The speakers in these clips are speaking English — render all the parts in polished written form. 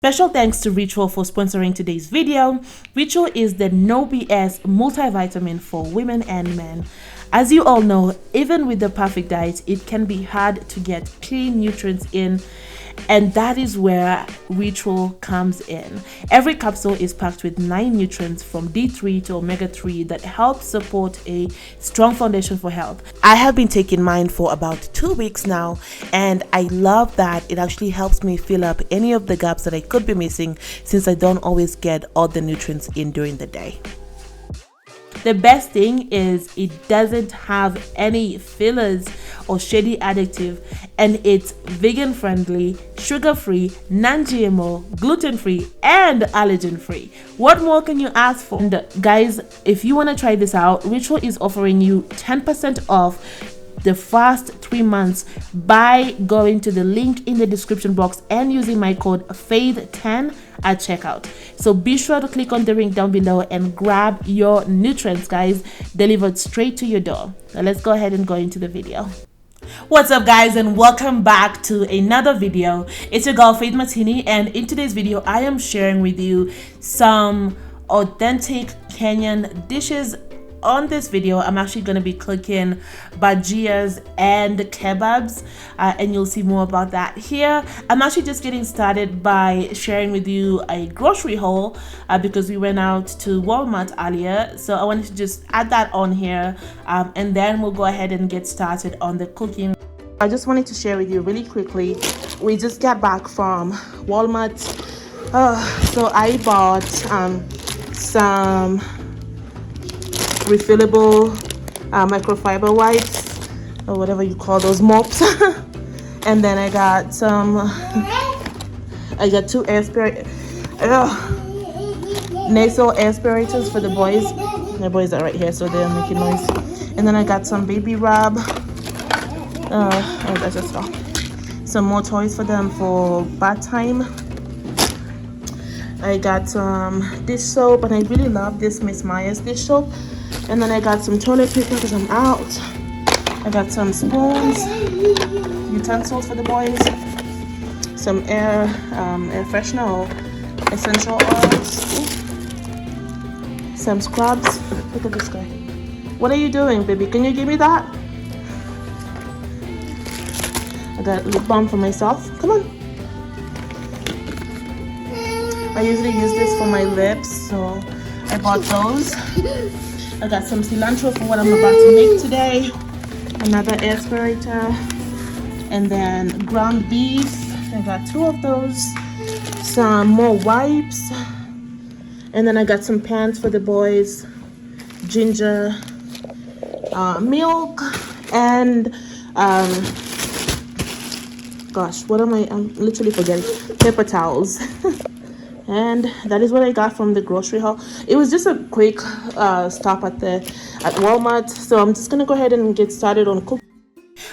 Special thanks to Ritual for sponsoring today's video. Ritual is the no BS multivitamin for women and men. As you all know, even with the perfect diet, it can be hard to get clean nutrients in, and that is where Ritual comes in. Every capsule is packed with 9 nutrients from D3 to omega-3 that help support a strong foundation for health. I have been taking mine for about 2 weeks now, and I love that it actually helps me fill up any of the gaps that I could be missing since I don't always get all the nutrients in during the day. The best thing is it doesn't have any fillers or shady additive, and it's vegan friendly, sugar free, non-GMO, gluten free, and allergen free. What more can you ask for? And guys, if you want to try this out, Ritual is offering you 10% off the first 3 months by going to the link in the description box and using my code FAITH10 at checkout. So be sure to click on the link down below and grab your nutrients, guys, delivered straight to your door. Now let's go ahead and go into the video. What's up, guys, and welcome back to another video. It's your girl Faith Matini, and in today's video I am sharing with you some authentic Kenyan dishes. On this video, I'm actually going to be cooking bhajias and kebabs, and you'll see more about that here. I'm actually just getting started by sharing with you a grocery haul because we went out to Walmart earlier, so I wanted to just add that on here, and then we'll go ahead and get started on the cooking. I just wanted to share with you really quickly, we just got back from Walmart, so I bought some refillable microfiber wipes, or whatever you call those mops. And then I got 2 nasal aspirators for the boys. The boys are right here, so they're making noise. And then I got some baby rub. That's just all. Some more toys for them for bath time. I got some dish soap, and I really love this Miss Meyer's dish soap. And then I got some toilet paper because I'm out. I got some spoons, utensils for the boys, some air freshener or essential oils, some scrubs. Look at this guy. What are you doing, baby? Can you give me that? I got lip balm for myself. Come on. I usually use this for my lips, so I bought those. I got some cilantro for what I'm about to make today, another aspirator, and then ground beef. I got 2 of those, some more wipes, and then I got some pans for the boys, ginger, milk, and gosh, what am I'm literally forgetting, paper towels. And that is what I got from the grocery haul. It was just a quick stop at Walmart, so I'm just gonna go ahead and get started on cooking.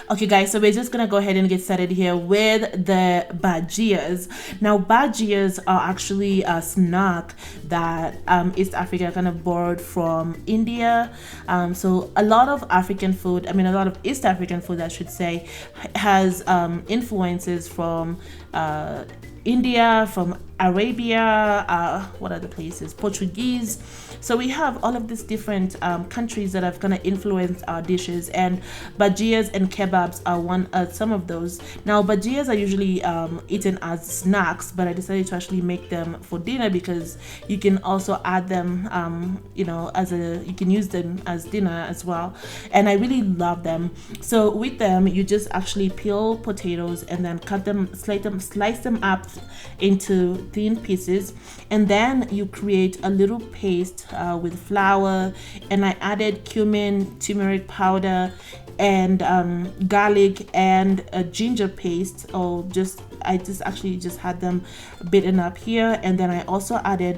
Okay, guys, so we're just gonna go ahead and get started here with the bhajias. Now, bhajias are actually a snack that East Africa kind of borrowed from India. So a lot of African food, a lot of East African food, I should say, has influences from India, from Arabia, what other places, Portuguese. So we have all of these different countries that have kind of influenced our dishes, and bhajias and kebabs are some of those. Now, bhajias are usually eaten as snacks, but I decided to actually make them for dinner because you can also add them, you can use them as dinner as well, and I really love them. So with them, you just actually peel potatoes and then cut them, slice them up into thin pieces, and then you create a little paste with flour, and I added cumin, turmeric powder, and garlic and a ginger paste, or I just had them beaten up here, and then I also added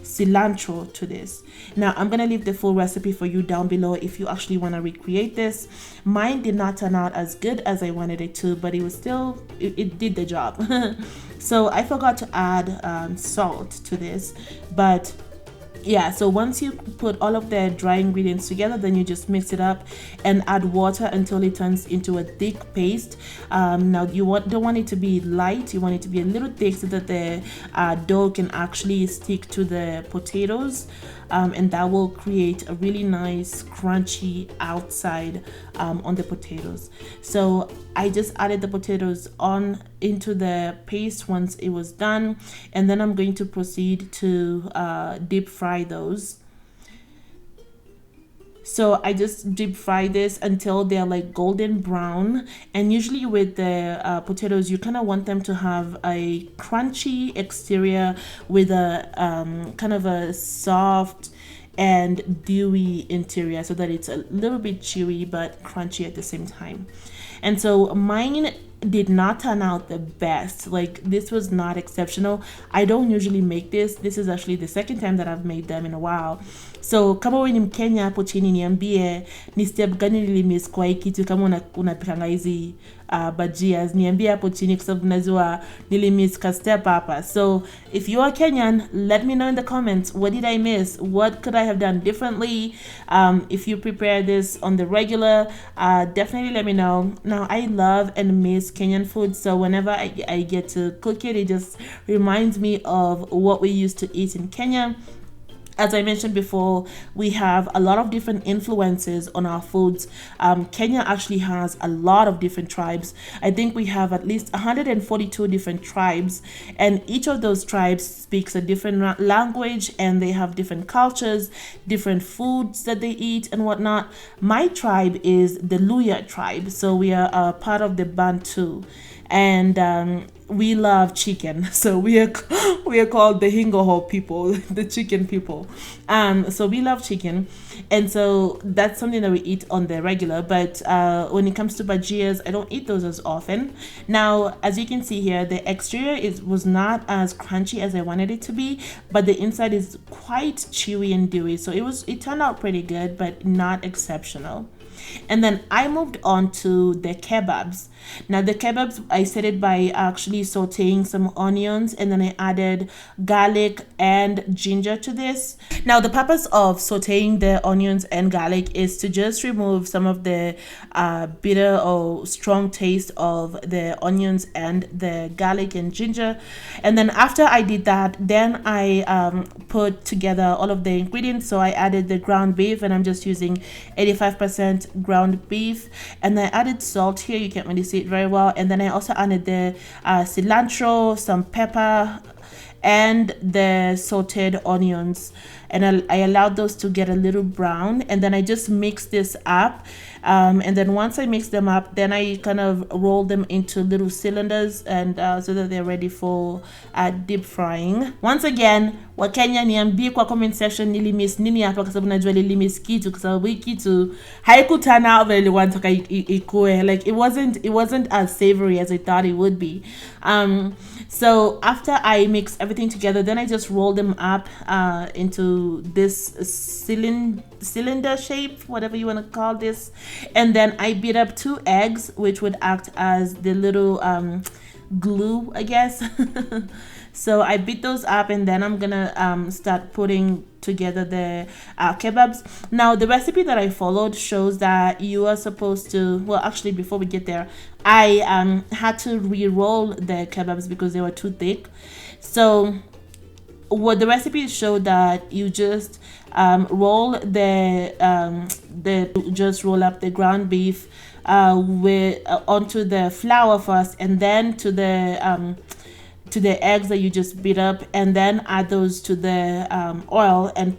cilantro to this. Now I'm gonna leave the full recipe for you down below if you actually want to recreate this. Mine did not turn out as good as I wanted it to, but it was still, it did the job. So I forgot to add salt to this, but yeah, so once you put all of the dry ingredients together, then you just mix it up and add water until it turns into a thick paste. Now you don't want it to be light, you want it to be a little thick so that the dough can actually stick to the potatoes, and that will create a really nice crunchy outside on the potatoes. So I just added the potatoes on into the paste once it was done, and then I'm going to proceed to deep fry those. So I just deep fry this until they're like golden brown, and usually with the potatoes you kind of want them to have a crunchy exterior with a kind of a soft and dewy interior, so that it's a little bit chewy but crunchy at the same time. And so mine did not turn out the best. Like, this was not exceptional. I don't usually make this. This is actually the second time that I've made them in a while. So kama wewe ni Mkenya hapo chini, niambie ni step gani nilimiss kwa hii kitu. Kama unapikanga hizi bajias, niambie hapo chini, kwa sababu najua nilimiss ka step hapa. So if you are Kenyan, let me know in the comments, what did I miss? What could I have done differently? If you prepare this on the regular, definitely let me know. Now, I love and miss Kenyan food, so whenever I get to cook it, it just reminds me of what we used to eat in Kenya. As I mentioned before, we have a lot of different influences on our foods. Kenya actually has a lot of different tribes. I think we have at least 142 different tribes, and each of those tribes speaks a different language, and they have different cultures, different foods that they eat and whatnot. My tribe is the Luya tribe, so we are a part of the Bantu, and we love chicken, so we are called the Hingoho people, the chicken people. So we love chicken, and so that's something that we eat on the regular. But when it comes to bajias, I don't eat those as often. Now, as you can see here, the exterior was not as crunchy as I wanted it to be, but the inside is quite chewy and dewy. So it turned out pretty good, but not exceptional. And then I moved on to the kebabs. Now the kebabs, I set it by actually sauteing some onions, and then I added garlic and ginger to this. Now the purpose of sauteing the onions and garlic is to just remove some of the bitter or strong taste of the onions and the garlic and ginger. And then after I did that, then I put together all of the ingredients. So I added the ground beef, and I'm just using 85% ground beef, and I added salt here. You can't really see it very well. And then I also added the cilantro, some pepper, and the sauteed onions, and I allowed those to get a little brown, and then I just mixed this up. And then once I mix them up, then I kind of roll them into little cylinders, and so that they're ready for deep frying. Once again, Wakenya, niambie kwa comment section nilimiss nini hapa, kwa sababu najua nilimiss kitu, kwa sababu hii kitu haikutana vile nilitaka ikuwe. Like, it wasn't as savory as I thought it would be. So after I mix everything together, then I just roll them up into this cylinder shape, whatever you want to call this, and then I beat up 2 eggs, which would act as the little glue, I guess. So I beat those up, and then I'm gonna start putting together the kebabs. Now the recipe that I followed shows that you are supposed to, well, actually before we get there, I had to re-roll the kebabs because they were too thick. So what the recipe showed that you just roll just roll up the ground beef onto the flour first, and then to the eggs that you just beat up, and then add those to the oil and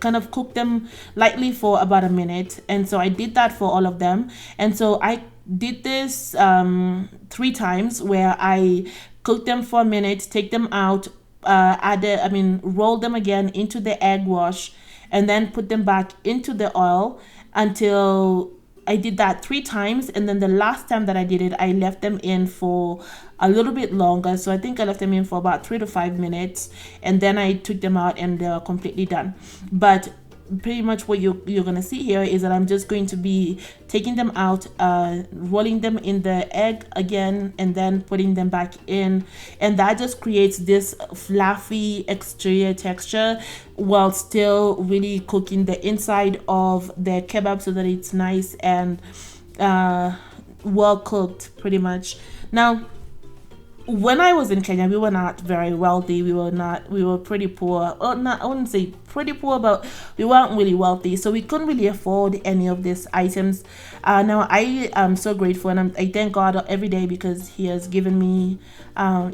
kind of cook them lightly for about a minute. And so I did that for all of them, and so I did this 3 times, where I cooked them for a minute, take them out, roll them again into the egg wash, and then put them back into the oil until I did that 3 times. And then the last time that I did it, I left them in for a little bit longer. So I think I left them in for about 3 to 5 minutes, and then I took them out, and they were completely done. But pretty much what you're gonna see here is that I'm just going to be taking them out, rolling them in the egg again, and then putting them back in, and that just creates this fluffy exterior texture while still really cooking the inside of the kebab so that it's nice and well cooked pretty much. Now, when I was in Kenya, we were not very wealthy. We were pretty poor. Or not, I wouldn't say pretty poor, but we weren't really wealthy. So we couldn't really afford any of these items. Now I am so grateful, and I thank God every day because He has given me,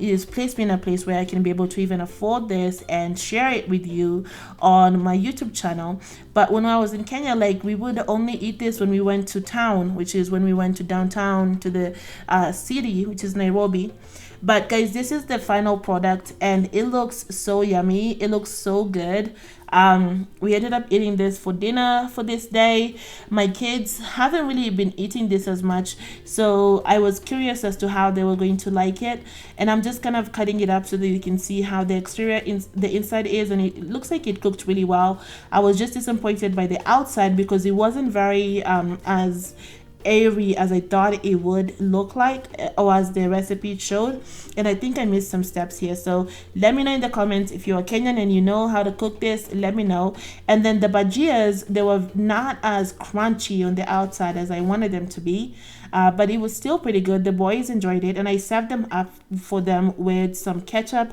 He has placed me in a place where I can be able to even afford this and share it with you on my YouTube channel. But when I was in Kenya, like, we would only eat this when we went to town, which is when we went to downtown to the city, which is Nairobi. But guys, this is the final product and it looks so yummy. It looks so good. We ended up eating this for dinner for this day. My kids haven't really been eating this as much, so I was curious as to how they were going to like it, and I'm just kind of cutting it up so that you can see how the exterior the inside is, and it looks like it cooked really well. I was just disappointed by the outside because it wasn't very as airy as I thought it would look like, or as the recipe showed, and I think I missed some steps here. So let me know in the comments if you're Kenyan and you know how to cook this. Let me know. And then the bhajias, they were not as crunchy on the outside as I wanted them to be, but it was still pretty good. The boys enjoyed it, and I served them up for them with some ketchup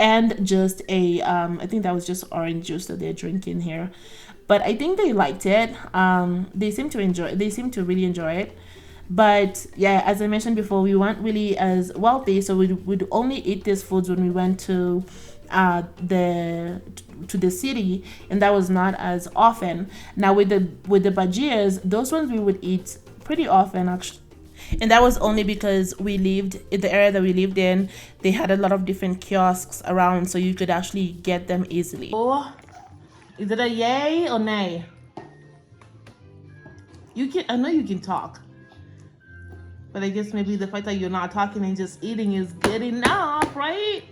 and just a I think that was just orange juice that they're drinking here. But I think they liked it. They seem to really enjoy it. But yeah, as I mentioned before, we weren't really as wealthy, so we'd only eat these foods when we went to the city, and that was not as often. Now with the bhajias, those ones we would eat pretty often actually. And that was only because we lived in the area that we lived in. They had a lot of different kiosks around, so you could actually get them easily. Oh, is it a yay or nay? You can. I know you can talk, but I guess maybe the fact that you're not talking and just eating is good enough, right?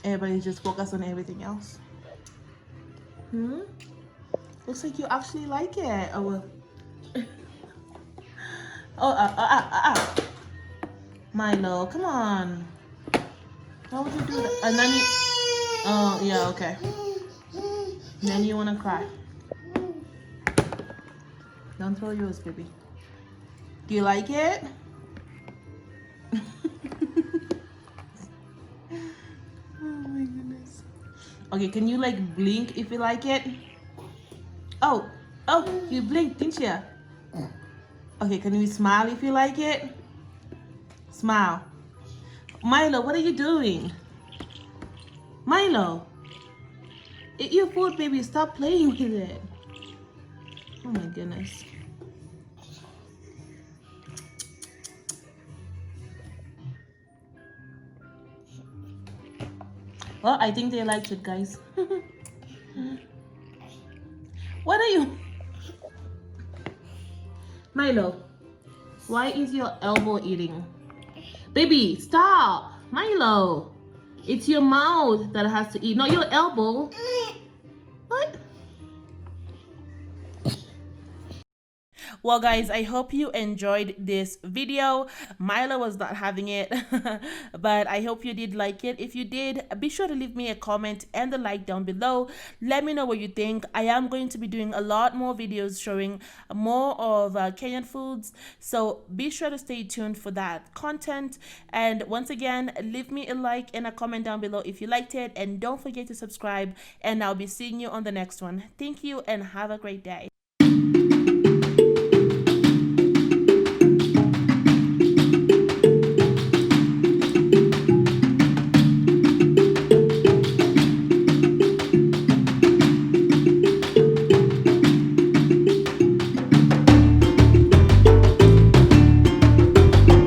Everybody just focus on everything else. Looks like you actually like it. Oh, well. Milo, come on. Why would you do that? And then you, oh, yeah, okay. Then you want to cry. Don't throw yours, baby. Do you like it? Oh my goodness. Okay, can you like blink if you like it? Oh, you blinked, didn't you? Okay, can you smile if you like it? Smile. Milo, what are you doing? Milo, eat your food, baby. Stop playing with it. Oh my goodness. Well, I think they liked it, guys. What are you? Milo, why is your elbow eating? Baby, stop. Milo, it's your mouth that has to eat, not your elbow. What? Well guys, I hope you enjoyed this video. Milo was not having it, but I hope you did like it. If you did, be sure to leave me a comment and a like down below. Let me know what you think. I am going to be doing a lot more videos showing more of Kenyan foods, so be sure to stay tuned for that content. And once again, leave me a like and a comment down below if you liked it, and don't forget to subscribe, and I'll be seeing you on the next one. Thank you and have a great day.